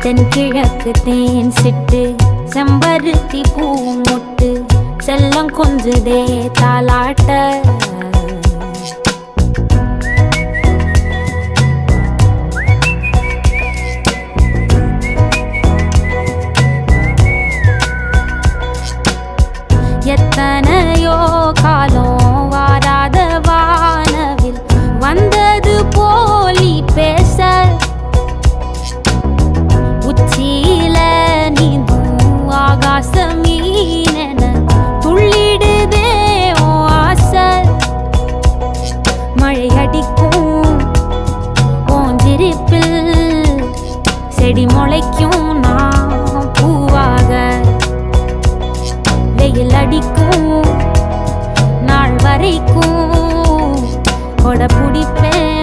தென்கிழக்கு தேன் சிட்டு செம்பருத்தி பூ முட்டு செல்லம் கொஞ்சுதே தாலாட்ட எத்தனையோ காலம் வாராத வானவில் வந்தது போலி பேச உச்சியில நீந்தும் ஆகாச மீனென துள்ளிடுதே ஓ ஆசை மழை அடிக்கும் ஓஞ்சிருப்பில் செடி முளைக்கும் நான் பூவாக வெயில் அடிக்கும் நாள் வரைக்கும் கொடை பிடிப்பேன்